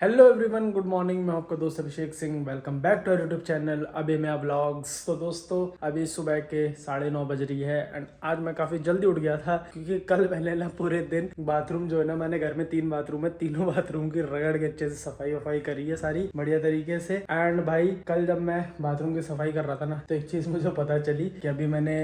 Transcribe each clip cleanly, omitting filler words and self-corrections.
Hello everyone, good morning. मैं आपका दोस्त Abhishek Singh. Welcome back to YouTube channel अभी मैं व्लॉग्स। तो दोस्तों, अभी सुबह के 9:30 बज रही है एंड आज मैं काफ़ी जल्दी उठ गया था क्योंकि कल मैंने ना पूरे दिन बाथरूम जो है ना, मैंने घर में 3 बाथरूम है, तीनों बाथरूम की रगड़ के अच्छे से सफाई वफाई करी है सारी बढ़िया तरीके से। एंड भाई कल जब मैं बाथरूम की सफाई कर रहा था ना, तो एक चीज़ मुझे पता चली कि अभी मैंने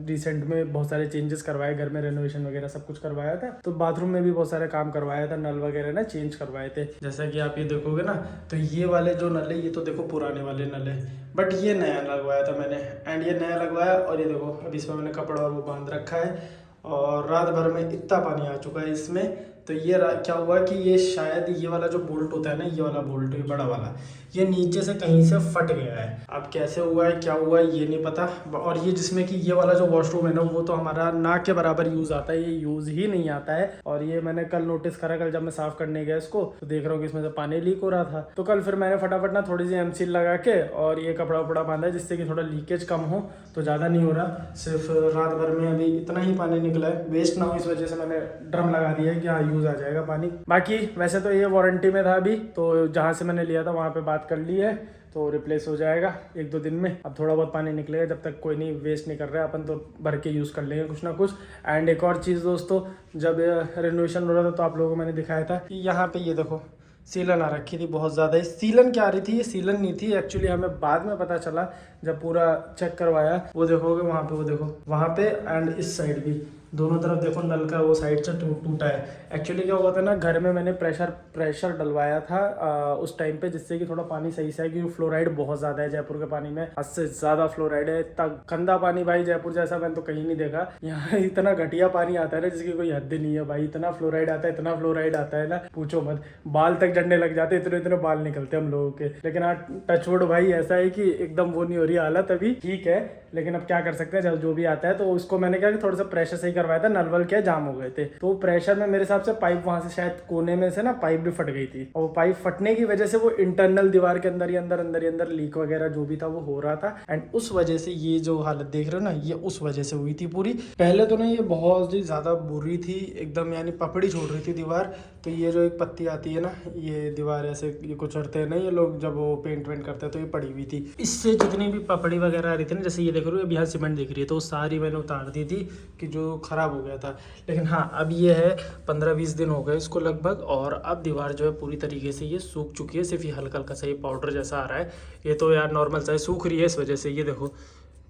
रिसेंट में बहुत सारे चेंजेस करवाए, घर में रेनोवेशन वगैरह सब कुछ करवाया था। तो बाथरूम में भी बहुत सारे काम करवाया था, नल वगैरह ना चेंज करवाए थे। जैसा कि आप ये देखोगे ना, तो ये वाले जो नल है ये तो देखो पुराने वाले नल है, बट ये नया लगवाया था मैंने। एंड ये नया लगवाया और ये देखो अभी इसमें मैंने कपड़ा और वो बांध रखा है और रात भर में इतना पानी आ चुका है इसमें। तो ये क्या हुआ कि ये शायद ये वाला जो बोल्ट होता है ना, ये वाला बोल्ट, ये बड़ा वाला, ये नीचे से कहीं से फट गया है। अब कैसे हुआ है, क्या हुआ है, ये नहीं पता। और ये जिसमें कि ये वाला जो वॉशरूम है ना, वो तो हमारा नाक के बराबर यूज़ आता है, ये यूज़ ही नहीं आता है। और ये मैंने कल नोटिस करा, कल जब मैं साफ़ करने गया इसको तो देख रहा हूँ कि इसमें से पानी लीक हो रहा था। तो कल फिर मैंने फटाफट ना थोड़ी सी एमसील लगा के और ये कपड़ा वपड़ा बांधा जिससे कि थोड़ा लीकेज कम हो। तो ज़्यादा नहीं हो रहा, सिर्फ रात भर में अभी इतना ही पानी निकला है, वेस्ट ना हो इस वजह से मैंने ड्रम लगा दिया है कि हाँ यूज़ आ जाएगा पानी। बाकी वैसे तो ये वारंटी में था अभी, तो जहाँ से मैंने लिया था वहाँ पे बात कर ली है, तो रिप्लेस हो जाएगा 1-2 दिन में। अब थोड़ा बहुत पानी निकलेगा, जब तक कोई नहीं, वेस्ट नहीं कर रहा है अपन, तो भर के यूज़ कर लेंगे कुछ ना कुछ। एंड एक और चीज़ दोस्तों, जब रेनोवेशन हो रहा था तो आप लोगों को मैंने दिखाया था कि यहाँ पे ये देखो सीलन आ रखी थी बहुत ज़्यादा। सीलन क्या आ रही थी, ये सीलन नहीं थी एक्चुअली, हमें बाद में पता चला जब पूरा चेक करवाया। वो देखोगे वहाँ पे, वो देखो वहाँ पे एंड इस साइड भी, दोनों तरफ देखो नल का वो साइड से टूटा है। एक्चुअली क्या हुआ था ना, घर में मैंने प्रेशर डलवाया था उस टाइम पे, जिससे कि थोड़ा पानी सही से है, क्योंकि फ्लोराइड बहुत ज़्यादा है जयपुर के पानी में, हद से ज़्यादा फ्लोराइड है। इतना गंदा पानी भाई, जयपुर जैसा मैंने तो कहीं नहीं देखा। यहाँ इतना घटिया पानी आता है ना जिसकी कोई हद नहीं है भाई। इतना फ्लोराइड आता है, इतना फ्लोराइड आता है ना, पूछो मत। बाल तक जड़ने लग जाते, इतने इतने बाल निकलते हम लोगों के। लेकिन हाँ, टचवुड भाई ऐसा है कि एकदम वो नहीं हो रही हालत अभी, ठीक है। लेकिन अब क्या कर सकते हैं, जब जो भी आता है। तो उसको मैंने क्या कि थोड़ा सा प्रेशर सही करवाया था, नलवल क्या जाम हो गए थे, तो प्रेशर में मेरे हिसाब से पाइप वहां से शायद कोने में से ना पाइप भी फट गई थी, और पाइप फटने की वजह से वो इंटरनल दीवार के अंदर ही अंदर लीक वगैरह जो भी था वो हो रहा था। एंड उस वजह से ये जो हालत देख रहे हो ना, ये उस वजह से हुई थी पूरी। पहले तो ना ये बहुत ही ज्यादा बुरी थी एकदम, यानी पपड़ी छोड़ रही थी दीवार। तो ये जो एक पत्ती आती है ना, ये दीवार ऐसे ये कुचलते हैं ना ये लोग जब वो पेंट वेंट करते हैं, तो ये पड़ी हुई थी। इससे जितनी भी पपड़ी वगैरह आ रही थी ना, जैसे ये देख रहे हो, अब यहाँ सीमेंट दिख रही है, तो सारी मैंने उतार दी थी कि जो खराब हो गया था। लेकिन हाँ, अब ये है 15-20 दिन हो गए इसको लगभग, और अब दीवार जो है पूरी तरीके से ये सूख चुकी है। सिर्फ ये हल्का हल्का सा ये पाउडर जैसा आ रहा है, ये तो यार नॉर्मल सा है, सूख रही है इस वजह से, ये देखो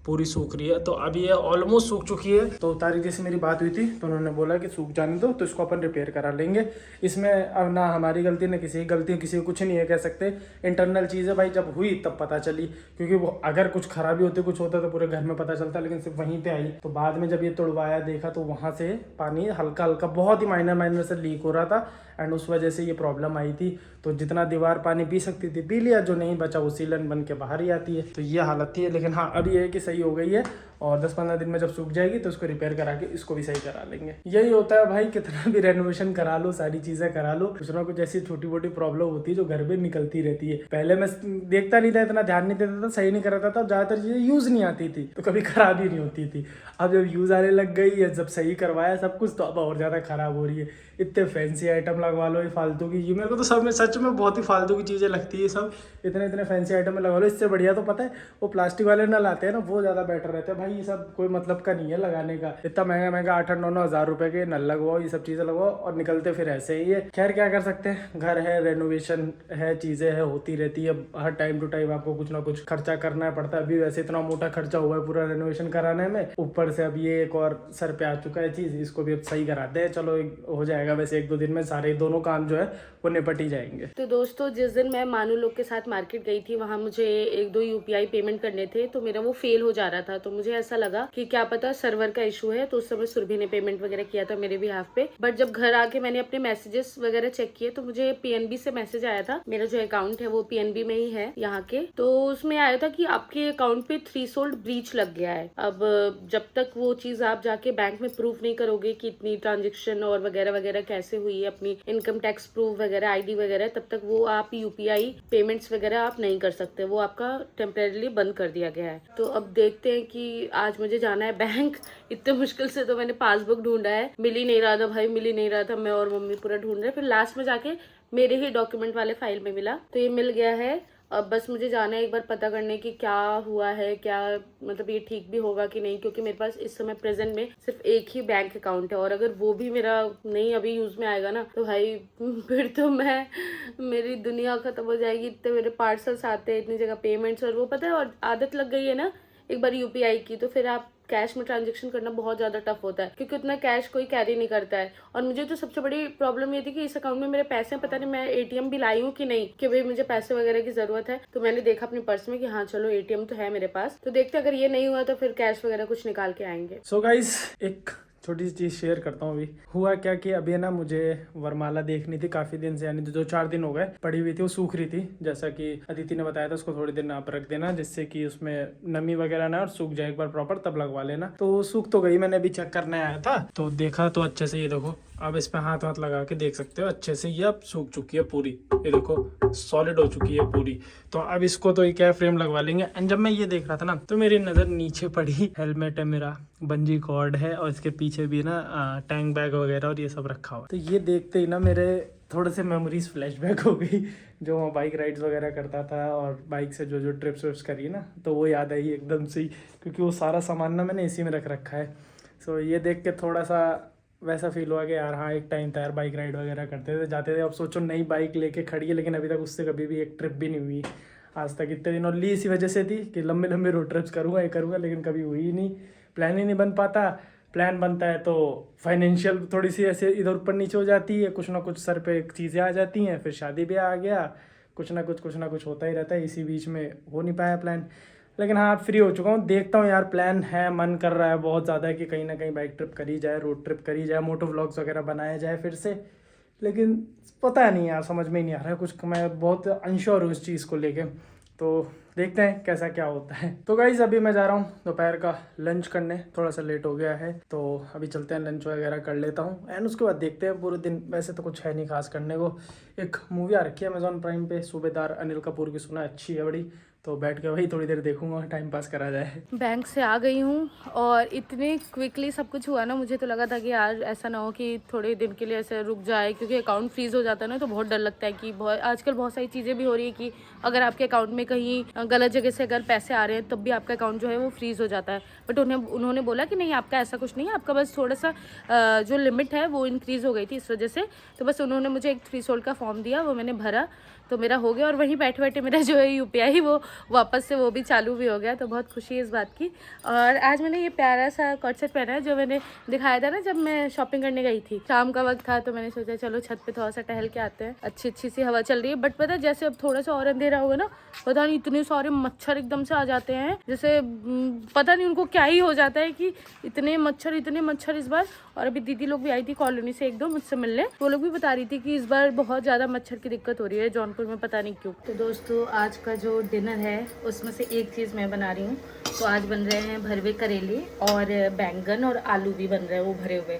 पूरी सूख रही है। तो अब ये ऑलमोस्ट सूख चुकी है। तो तारिक जी से मेरी बात हुई थी, तो उन्होंने बोला कि सूख जाने दो, तो इसको अपन रिपेयर करा लेंगे। इसमें अब ना हमारी गलती ना किसी की गलती, किसी को कुछ नहीं है कह सकते। इंटरनल चीज़ है भाई, जब हुई तब पता चली, क्योंकि वो अगर कुछ खराबी होती, कुछ होता तो पूरे घर में पता चलता, लेकिन सिर्फ वहीं पे आई। तो बाद में जब ये तोड़वाया देखा तो वहाँ से पानी हल्का हल्का बहुत ही माइनर से लीक हो रहा था, एंड उस वजह से ये प्रॉब्लम आई थी। तो जितना दीवार पानी पी सकती थी पी लिया, जो नहीं बचा वो सीलन बन के बाहर ही आती है। तो ये हालत थी। लेकिन हाँ, अब ये है कि सही हो गई है, और 10-15 दिन में जब सूख जाएगी तो इसको रिपेयर करा के इसको भी सही करा लेंगे। यही होता है भाई, कितना भी रेनोवेशन करा लो, सारी चीजें करा लो, कुछ ना कुछ ऐसी छोटी मोटी प्रॉब्लम होती है जो घर में निकलती रहती है। पहले मैं देखता नहीं था, इतना ध्यान नहीं देता था, सही नहीं कराता था, ज्यादातर चीजें यूज नहीं आती थी, तो कभी खराब ही नहीं होती थी। अब जब यूज आने लग गई है, जब सही करवाया सब कुछ, तो अब और ज्यादा खराब हो रही है। इतने फैंसी आइटम लगवा लो, ये फालतू की, ये मेरे को तो सब में सच में बहुत ही फालतू की चीज़ें लगती है सब। इतने इतने फैंसी आइटम में लगवा लो, इससे बढ़िया तो पता है वो प्लास्टिक वाले नल आते हैं ना, वो ज़्यादा बेटर रहते हैं भाई। ये सब कोई मतलब का नहीं है लगाने का, इतना महंगा महंगा 8-9 हज़ार रुपए के नल लगवाओ, ये सब चीज़ें लगवाओ, और निकलते फिर ऐसे ही है। खैर क्या कर सकते हैं, घर है, रेनोवेशन है, चीज़ें है, होती रहती है। हर टाइम टू टाइम आपको कुछ ना कुछ खर्चा करना पड़ता है। अभी वैसे इतना मोटा खर्चा हुआ है पूरा रेनोवेशन कराने में, ऊपर से अब ये एक और सर पे आ चुका है चीज़, इसको भी अब सही कराते हैं। चलो हो जाएगा वैसे 1-2 दिन में, सारे दोनों काम जो है वो निपट ही जाएंगे। तो दोस्तों, जिस दिन मैं मानू लोग के साथ मार्केट गई थी, वहां मुझे 1-2 यूपीआई पेमेंट करने थे, तो मेरा वो फेल हो जा रहा था। तो मुझे ऐसा लगा कि क्या पता सर्वर का इशू है। तो उस समय सुरभि ने पेमेंट वगैरह किया था मेरे बिहाफ पे। बट जब घर आके मैंने अपने मैसेजेस वगैरह चेक किए, तो मुझे पीएनबी से मैसेज आया था। मेरा जो अकाउंट है वो पीएनबी में ही है यहाँ के। तो उसमें आया था कि आपके अकाउंट पे थ्रेशोल्ड ब्रीच लग गया है। अब जब तक वो चीज आप जाके बैंक में प्रूफ नहीं करोगे कि इतनी ट्रांजेक्शन और वगैरह वगैरह कैसे हुई है, अपनी इनकम टैक्स प्रूफ वगैरह, आईडी वगैरह, तब तक वो आप यूपीआई पेमेंट्स वगैरह आप नहीं कर सकते। वो आपका टेम्परेरीली बंद कर दिया गया है। तो अब देखते हैं कि आज मुझे जाना है बैंक। इतने मुश्किल से तो मैंने पासबुक ढूंढा है, मिल ही नहीं रहा था भाई, मिल ही नहीं रहा था। मैं और मम्मी पूरा ढूंढ रहे, फिर लास्ट में जाके मेरे ही डॉक्यूमेंट वाले फाइल में मिला, तो ये मिल गया है। अब बस मुझे जाना है एक बार पता करने की क्या हुआ है, क्या मतलब ये ठीक भी होगा कि नहीं, क्योंकि मेरे पास इस समय प्रेजेंट में सिर्फ एक ही बैंक अकाउंट है और अगर वो भी मेरा नहीं अभी यूज में आएगा ना, तो भाई फिर तो मेरी दुनिया खत्म हो जाएगी। इतने मेरे पार्सल्स आते हैं, इतनी जगह पेमेंट्स, और वो पता है, और आदत लग गई है ना एक बार यूपीआई की, तो फिर आप कैश में ट्रांजैक्शन करना बहुत ज़्यादा टफ होता है, क्योंकि उतना कैश कोई कैरी नहीं करता है। और मुझे तो सबसे बड़ी प्रॉब्लम ये थी कि इस अकाउंट में मेरे पैसे हैं, पता नहीं मैं एटीएम भी लाई हूँ कि नहीं, कि भाई मुझे पैसे वगैरह की ज़रूरत है। तो मैंने देखा अपने पर्स में कि हाँ चलो एटीएम तो है मेरे पास, तो देखते अगर ये नहीं हुआ तो फिर कैश वगैरह कुछ निकाल के आएंगे। सो गाइस, एक छोटी सी चीज़ शेयर करता हूँ। अभी हुआ क्या कि अभी ना मुझे वरमाला देखनी थी काफ़ी दिन से, यानी 2-4 दिन हो गए पड़ी हुई थी, वो सूख रही थी। जैसा कि अदिति ने बताया था, उसको थोड़ी देर आप रख देना जिससे कि उसमें नमी वगैरह ना और सूख जाए एक बार प्रॉपर, तब लगवा लेना। तो सूख तो गई, मैंने अभी चेक करने आया था तो देखा तो अच्छे से, ये देखो अब इस पे हाथ लगा के देख सकते हो अच्छे से, ये अब सूख चुकी है पूरी, ये देखो सॉलिड हो चुकी है पूरी। तो अब इसको तो ये क्या फ्रेम लगवा लेंगे। एंड जब मैं ये देख रहा था ना, तो मेरी नज़र नीचे पड़ी, हेलमेट है मेरा, बंजी कॉर्ड है और इसके पीछे भी ना टैंक बैग वगैरह और ये सब रखा हुआ। तो ये देखते ही ना मेरे थोड़े से मेमोरीज फ्लैशबैक हो गई, जो मैं बाइक राइड्स वगैरह करता था और बाइक से जो ट्रिप्स विप्स करी ना, तो वो याद आई एकदम से ही, क्योंकि वो सारा सामान ना मैंने इसी में रख रखा है। सो ये देख के थोड़ा सा वैसा फील हुआ कि यार हाँ एक टाइम था यार, बाइक राइड वगैरह करते थे, जाते थे। अब सोचो नई बाइक लेके खड़ी है, लेकिन अभी तक उससे कभी भी एक ट्रिप भी नहीं हुई आज तक इतने दिन। और ली इसी वजह से थी कि लंबे लंबे रोड ट्रिप्स करूँगा, ये करूँगा, लेकिन कभी हुई ही नहीं, प्लान ही नहीं बन पाता। प्लान बनता है तो फाइनेंशियल थोड़ी सी ऐसे इधर ऊपर नीचे हो जाती है, कुछ ना कुछ सर पे चीज़ें आ जाती हैं, फिर शादी भी आ गया, कुछ ना कुछ होता ही रहता है। इसी बीच में हो नहीं पाया प्लान, लेकिन हाँ फ्री हो चुका हूँ। देखता हूँ यार, प्लान है, मन कर रहा है बहुत ज़्यादा कि कहीं ना कहीं बाइक ट्रिप करी जाए, रोड ट्रिप करी जाए, मोटो व्लॉग्स वगैरह बनाया जाए फिर से। लेकिन पता नहीं यार, समझ में ही नहीं आ रहा है कुछ, मैं बहुत अनश्योर हूँ इस चीज़ को लेके। तो देखते हैं कैसा क्या होता है। तो गाइज़ अभी मैं जा रहा हूँ दोपहर का लंच करने, थोड़ा सा लेट हो गया है, तो अभी चलते हैं लंच वगैरह कर लेता हूँ एंड उसके बाद देखते हैं पूरे दिन। वैसे तो कुछ है नहीं खास करने को। एक मूवी आ रखी है अमेजॉन प्राइम पे, सूबेदार, अनिल कपूर की, सुना अच्छी है बड़ी, तो बैठ के वही थोड़ी देर देखूंगा, टाइम पास करा जाए। बैंक से आ गई हूँ और इतने क्विकली सब कुछ हुआ ना, मुझे तो लगा था कि यार ऐसा ना हो कि थोड़े दिन के लिए ऐसे रुक जाए, क्योंकि अकाउंट फ्रीज हो जाता है ना, तो बहुत डर लगता है कि आजकल बहुत सारी चीज़ें भी हो रही है कि अगर आपके अकाउंट में कहीं गलत जगह से अगर पैसे आ रहे हैं तब भी आपका अकाउंट जो है वो फ्रीज हो जाता है। बट उन्होंने बोला कि नहीं, आपका ऐसा कुछ नहीं है, आपका बस थोड़ा सा जो लिमिट है वो इंक्रीज़ हो गई थी इस वजह से। तो बस उन्होंने मुझे एक थ्रेशोल्ड का फॉर्म दिया, वो मैंने भरा तो मेरा हो गया, और वहीं बैठे बैठे मेरा जो है यूपीआई वो वापस से वो भी चालू भी हो गया, तो बहुत खुशी है इस बात की। और आज मैंने ये प्यारा सा कॉर्ड सेट पहना है जो मैंने दिखाया था ना जब मैं शॉपिंग करने गई थी। शाम का वक्त था तो मैंने सोचा चलो छत पे थोड़ा सा टहल के आते हैं, अच्छी सी हवा चल रही है। बट पता है जैसे अब थोड़ा सा और अंधेरा होगा ना, पता नहीं इतने सारे मच्छर एकदम से आ जाते हैं, जैसे पता नहीं उनको क्या ही हो जाता है कि इतने मच्छर इस बार। और अभी दीदी लोग भी आई थी कॉलोनी से, एक दो मुझसे मिलने, वो लोग भी बता रही थी कि इस बार बहुत ज़्यादा मच्छर की दिक्कत हो रही है जौनपुर में, पता नहीं क्यों। तो दोस्तों आज का जो डिनर है उसमें से एक चीज़ मैं बना रही हूँ। तो आज बन रहे हैं भरवे करेले और बैंगन और आलू भी बन रहे हैं वो भरे हुए।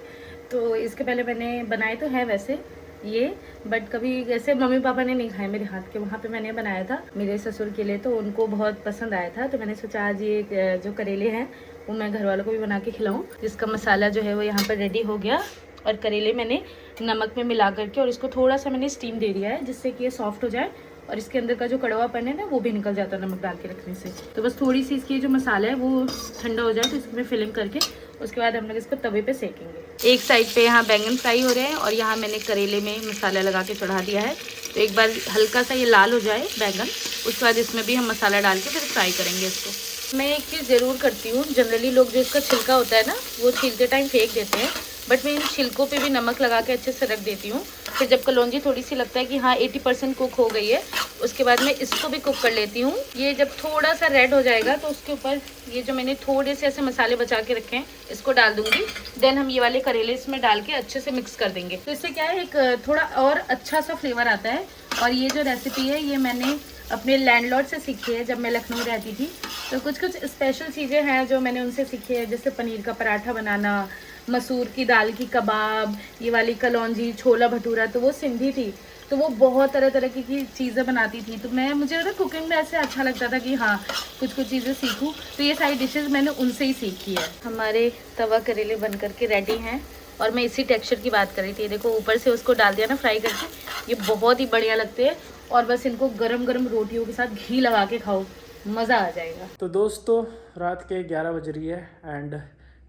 तो इसके पहले मैंने बनाए तो हैं वैसे ये, बट कभी ऐसे मम्मी पापा ने नहीं खाए मेरे हाथ के। वहाँ पे मैंने बनाया था मेरे ससुर के लिए, तो उनको बहुत पसंद आया था, तो मैंने सोचा आज ये जो करेले हैं वो मैं घर वालों को भी बना के खिलाऊँ। जिसका मसाला जो है वो यहाँ पर रेडी हो गया, और करेले मैंने नमक में मिला करके और इसको थोड़ा सा मैंने स्टीम दे दिया है जिससे कि ये सॉफ्ट हो जाए और इसके अंदर का जो कड़वापन है ना वो भी निकल जाता है नमक डाल के रखने से। तो बस थोड़ी सी इसकी जो मसाला है वो ठंडा हो जाए तो इसमें फिलिंग करके उसके बाद हम लोग इसको तवे पे सेकेंगे। एक साइड पे यहाँ बैंगन फ्राई हो रहे हैं और यहाँ मैंने करेले में मसाला लगा के चढ़ा दिया है। तो एक बार हल्का सा ये लाल हो जाए बैंगन, उसके बाद इसमें भी हम मसाला डाल के फिर फ्राई करेंगे इसको। मैं एक चीज़ ज़रूर करती हूँ, जनरली लोग जो इसका छिलका होता है ना वो छीलते टाइम फेंक देते हैं, बट मैं इन छिलकों पे भी नमक लगा के अच्छे से रख देती हूँ। फिर जब कलौंजी थोड़ी सी लगता है कि हाँ 80% कुक हो गई है, उसके बाद मैं इसको भी कुक कर लेती हूँ। ये जब थोड़ा सा रेड हो जाएगा तो उसके ऊपर ये जो मैंने थोड़े से ऐसे मसाले बचा के रखे हैं इसको डाल दूंगी। देन हम ये वाले करेले इसमें डाल के अच्छे से मिक्स कर देंगे, तो इससे क्या है एक थोड़ा और अच्छा सा फ्लेवर आता है। और ये जो रेसिपी है ये मैंने अपने लैंडलॉर्ड से सीखी है जब मैं लखनऊ रहती थी। तो कुछ स्पेशल चीज़ें हैं जो मैंने उनसे सीखी है, जैसे पनीर का पराठा बनाना, मसूर की दाल की कबाब, ये वाली कलौंजी, छोला भटूरा। तो वो सिंधी थी तो वो बहुत तरह तरह की चीज़ें बनाती थी, तो मुझे ना कुकिंग में ऐसे अच्छा लगता था कि हाँ कुछ चीज़ें सीखूं। तो ये सारी डिशेस मैंने उनसे ही सीखी है। हमारे तवा करेले बन करके रेडी हैं और मैं इसी टेक्सचर की बात कर रही थी। देखो ऊपर से उसको डाल दिया ना फ्राई करके, ये बहुत ही बढ़िया लगते हैं। और बस इनको गरम गरम रोटियों के साथ घी लगा के खाओ, मज़ा आ जाएगा। तो दोस्तों रात के 11 बज रही है एंड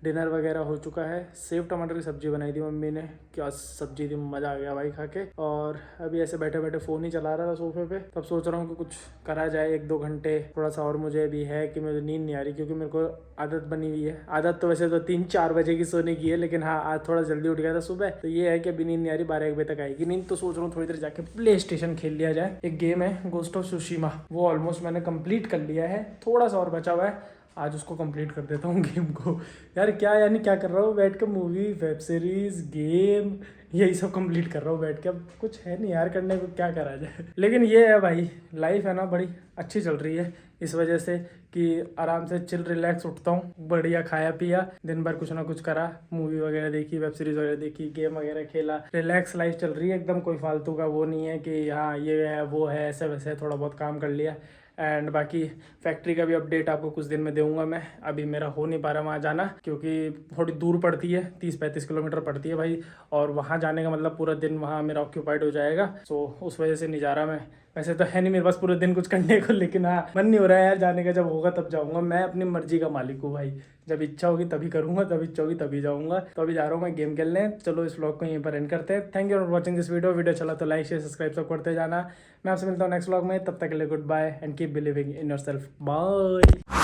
डिनर वगैरह हो चुका है। सेव टमाटर की सब्जी बनाई थी मम्मी ने, क्या सब्जी थी, मज़ा आ गया भाई खा के। और अभी ऐसे बैठे बैठे फ़ोन ही चला रहा था सोफे पे, तब सोच रहा हूँ कि कुछ करा जाए 1-2 घंटे थोड़ा सा। और मुझे अभी है कि मुझे नींद नहीं आ रही, क्योंकि मेरे को आदत बनी हुई है। आदत तो वैसे तो 3-4 बजे की सोने की है, लेकिन हाँ आज थोड़ा जल्दी उठ गया था सुबह, तो ये है कि अभी नींद नहीं आ रही। 12-1 बजे तक आएगी नींद। तो सोच रहा हूँ थोड़ी देर जाके प्ले स्टेशन खेल लिया जाए। एक गेम है गोस्ट ऑफ सुशीमा, वो ऑलमोस्ट मैंने कंप्लीट कर लिया है, थोड़ा सा और बचा हुआ है। आज उसको कंप्लीट कर देता हूँ गेम को। यार क्या यानी क्या कर रहा हूँ बैठ के, मूवी, वेब सीरीज, गेम, यही सब कंप्लीट कर रहा हूँ बैठ के। अब कुछ है नहीं यार करने को, क्या करा जाए। लेकिन ये है भाई, लाइफ है ना बड़ी अच्छी चल रही है, इस वजह से कि आराम से चिल रिलैक्स उठता हूँ, बढ़िया खाया पिया, दिन भर कुछ ना कुछ करा, मूवी वगैरह देखी, वेब सीरीज वगैरह देखी, गेम वगैरह खेला। रिलैक्स लाइफ चल रही है एकदम, कोई फालतू का वो नहीं है कि हाँ ये है वो है, ऐसे वैसे थोड़ा बहुत काम कर लिया। एंड बाकी फैक्ट्री का भी अपडेट आपको कुछ दिन में दूंगा मैं। अभी मेरा हो नहीं पा रहा वहाँ जाना, क्योंकि थोड़ी दूर पड़ती है, 30-35 किलोमीटर पड़ती है भाई। और वहाँ जाने का मतलब पूरा दिन वहाँ मेरा ऑक्यूपाइड हो जाएगा, सो उस वजह से नहीं जा रहा मैं। वैसे तो है नहीं मेरे पास पूरे दिन कुछ करने को, लेकिन हाँ मन नहीं हो रहा है यार जाने का। जब होगा तब जाऊँगा, मैं अपनी मर्जी का मालिक हूँ भाई। जब इच्छा होगी तभी करूँगा, तब इच्छा होगी तभी जाऊँगा। तो अभी जा रहा हूँ मैं गेम खेलने। चलो इस व्लॉग को यहीं पर एंड करते हैं। Thank you for watching this video चला तो लाइक शेयर सब्सक्राइब सब करते जाना। मैं आपसे मिलता हूँ नेक्स्ट व्लॉग में, तब तक के लिए goodbye and keep believing in yourself. Bye.